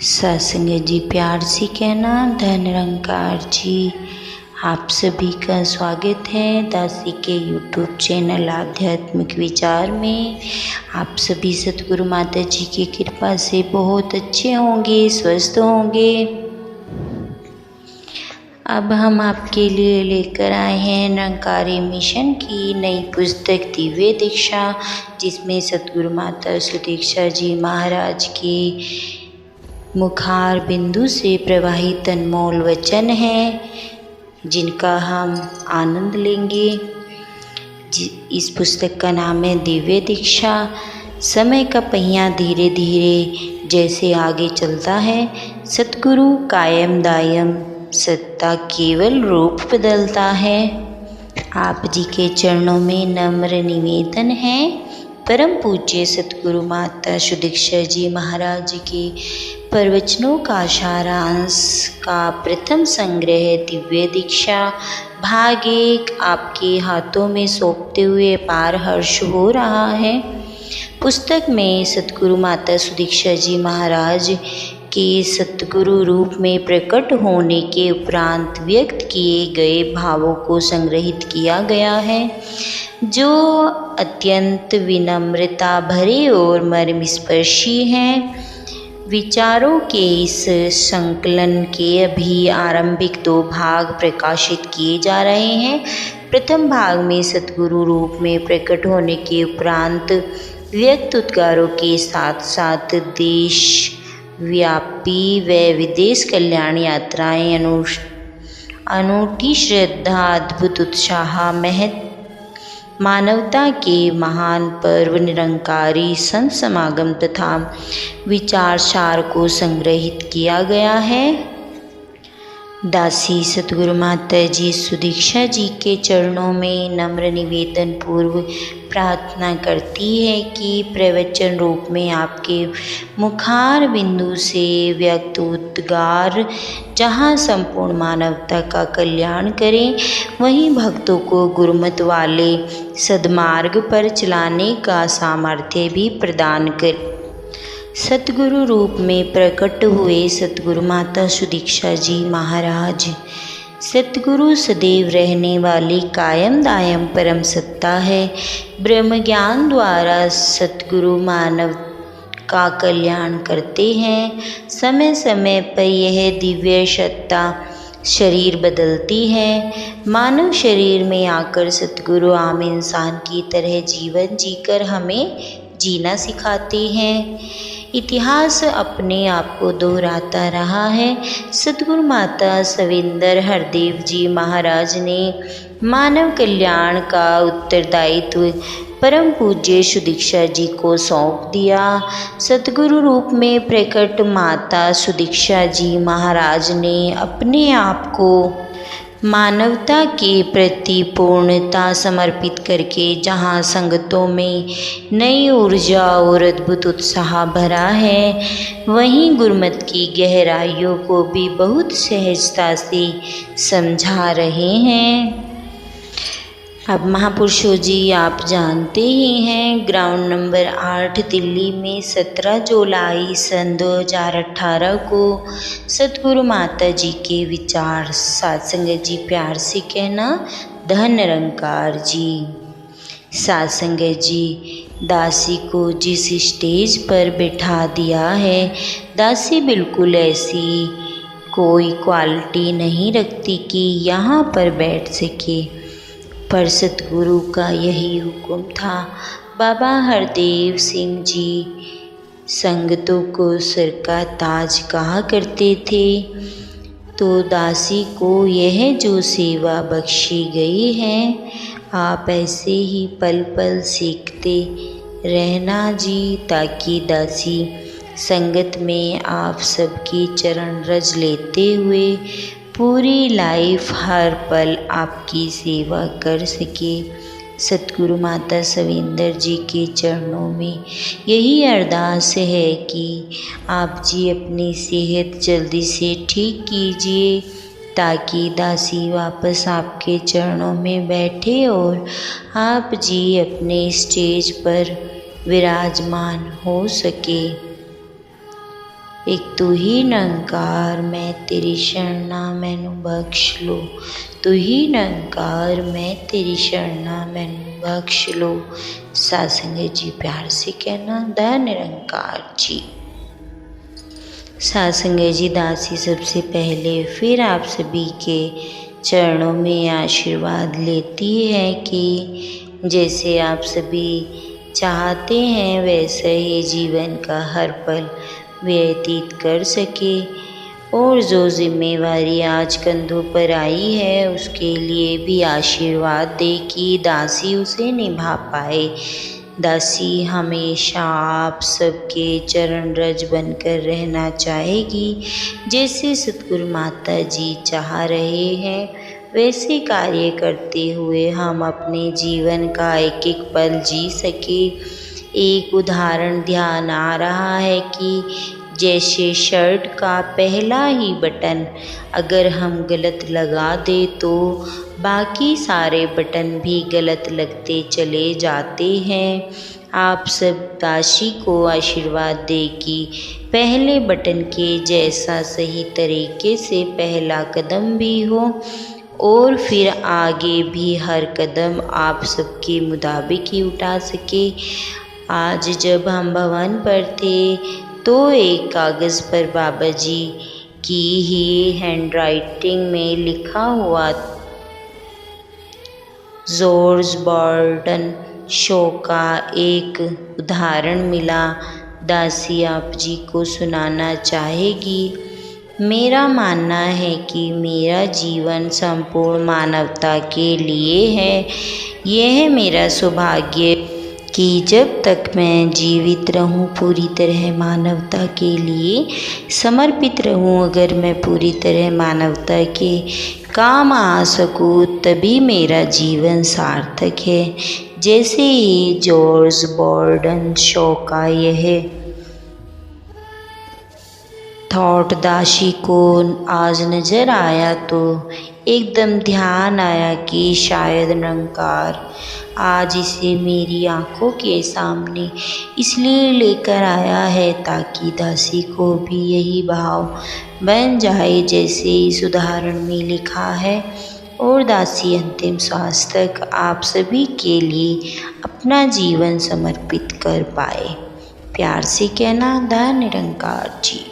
सत्संग जी प्यार से कहना। धन निरंकार जी, आप सभी का स्वागत है दासी के यूट्यूब चैनल आध्यात्मिक विचार में। आप सभी सतगुरु माता जी की कृपा से बहुत अच्छे होंगे, स्वस्थ होंगे। अब हम आपके लिए लेकर आए हैं निरंकारी मिशन की नई पुस्तक दिव्य दीक्षा, जिसमें सतगुरु माता सुदीक्षा जी महाराज की मुखार बिंदु से प्रवाहित अनमोल वचन है, जिनका हम आनंद लेंगे। इस पुस्तक का नाम है दिव्य दीक्षा। समय का पहिया धीरे धीरे जैसे आगे चलता है, सतगुरु कायम दायम सत्ता केवल रूप बदलता है। आप जी के चरणों में नम्र निवेदन है। परम पूज्य सतगुरु माता सुदीक्षा जी महाराज के प्रवचनों का सारांश का प्रथम संग्रह दिव्य दीक्षा भाग 1 आपके हाथों में सौंपते हुए पार हर्ष हो रहा है। पुस्तक में सतगुरु माता सुदीक्षा जी महाराज के सतगुरु रूप में प्रकट होने के उपरांत व्यक्त किए गए भावों को संग्रहित किया गया है, जो अत्यंत विनम्रता भरे और मर्मस्पर्शी हैं। विचारों के इस संकलन के अभी आरंभिक 2 भाग प्रकाशित किए जा रहे हैं। प्रथम भाग में सतगुरु रूप में प्रकट होने के उपरांत व्यक्त उद्गारों के साथ साथ देश व्यापी व विदेश कल्याण यात्राएं, अनूठी श्रद्धा, अद्भुत उत्साह, मानवता के महान पर्व, निरंकारी संत समागम तथा विचार सार को संग्रहित किया गया है। दासी सतगुरु माता जी सुदीक्षा जी के चरणों में नम्र निवेदन पूर्व प्रार्थना करती है कि प्रवचन रूप में आपके मुखार बिंदु से व्यक्त उद्गार जहाँ संपूर्ण मानवता का कल्याण करें, वहीं भक्तों को गुरुमत वाले सद्मार्ग पर चलाने का सामर्थ्य भी प्रदान करें। सतगुरु रूप में प्रकट हुए सतगुरु माता सुदीक्षा जी महाराज सतगुरु सदैव रहने वाली कायम दायम परम सत्ता है। ब्रह्म ज्ञान द्वारा सतगुरु मानव का कल्याण करते हैं। समय समय पर यह दिव्य सत्ता शरीर बदलती है। मानव शरीर में आकर सतगुरु आम इंसान की तरह जीवन जीकर हमें जीना सिखाते हैं। इतिहास अपने आप को दोहराता रहा है। सतगुरु माता सविंदर हरदेव जी महाराज ने मानव कल्याण का उत्तरदायित्व परम पूज्य सुदीक्षा जी को सौंप दिया। सतगुरु रूप में प्रकट माता सुदीक्षा जी महाराज ने अपने आप को मानवता के प्रति पूर्णता समर्पित करके जहाँ संगतों में नई ऊर्जा और अद्भुत उत्साह भरा है, वहीं गुरमत की गहराइयों को भी बहुत सहजता से समझा रहे हैं। अब महापुरुषों जी, आप जानते ही हैं, ग्राउंड नंबर 8 दिल्ली में 17 जुलाई सन 2018 को सतगुरु माता जी के विचार सत्संग जी प्यार से कहना। धन निरंकार जी। सत्संग जी, दासी को जिस स्टेज पर बिठा दिया है, दासी बिल्कुल ऐसी कोई क्वालिटी नहीं रखती कि यहाँ पर बैठ सके, पर सतगुरु का यही हुक्म था। बाबा हरदेव सिंह जी संगतों को सिर का ताज कहा करते थे, तो दासी को यह जो सेवा बख्शी गई है, आप ऐसे ही पल पल सीखते रहना जी, ताकि दासी संगत में आप सबकी चरण रज लेते हुए पूरी लाइफ हर पल आपकी सेवा कर सके। सतगुरु माता सविंदर जी के चरणों में यही अरदास है कि आप जी अपनी सेहत जल्दी से ठीक कीजिए, ताकि दासी वापस आपके चरणों में बैठे और आप जी अपने स्टेज पर विराजमान हो सके। एक तू ही निरंकार मैं तेरी शरणा मैनू बख्श लो, तू ही निरंकार मैं तेरी शरणा मैनू बख्श लो। साध संगत जी प्यार से कहना द निरंकार जी। साध संगत जी दासी सबसे पहले फिर आप सभी के चरणों में आशीर्वाद लेती है कि जैसे आप सभी चाहते हैं वैसे ही जीवन का हर पल व्यतीत कर सके, और जो जिम्मेवारी आज कंधों पर आई है उसके लिए भी आशीर्वाद दे कि दासी उसे निभा पाए। दासी हमेशा आप सबके चरण रज बनकर रहना चाहेगी। जैसे सतगुरु माता जी चाह रहे हैं वैसे कार्य करते हुए हम अपने जीवन का एक एक पल जी सके। एक उदाहरण ध्यान आ रहा है कि जैसे शर्ट का पहला ही बटन अगर हम गलत लगा दे तो बाकी सारे बटन भी गलत लगते चले जाते हैं। आप सब दासी को आशीर्वाद दे कि पहले बटन के जैसा सही तरीके से पहला कदम भी हो और फिर आगे भी हर कदम आप सबके मुताबिक ही उठा सके। आज जब हम भवन पर थे तो एक कागज़ पर बाबा जी की ही हैंडराइटिंग में लिखा हुआ जॉर्ज बर्टन शो का एक उदाहरण मिला। दासी आप जी को सुनाना चाहेगी। मेरा मानना है कि मेरा जीवन संपूर्ण मानवता के लिए है। यह मेरा सौभाग्य कि जब तक मैं जीवित रहूं पूरी तरह मानवता के लिए समर्पित रहूं। अगर मैं पूरी तरह मानवता के काम आ सकूं तभी मेरा जीवन सार्थक है। जैसे ही जॉर्ज बर्टन शो का यह थॉट दासी को आज नज़र आया तो एकदम ध्यान आया कि शायद निरंकार आज इसे मेरी आँखों के सामने इसलिए लेकर आया है ताकि दासी को भी यही भाव बन जाए जैसे इस उदाहरण में लिखा है, और दासी अंतिम श्वास तक आप सभी के लिए अपना जीवन समर्पित कर पाए। प्यार से कहना द निरंकार जी।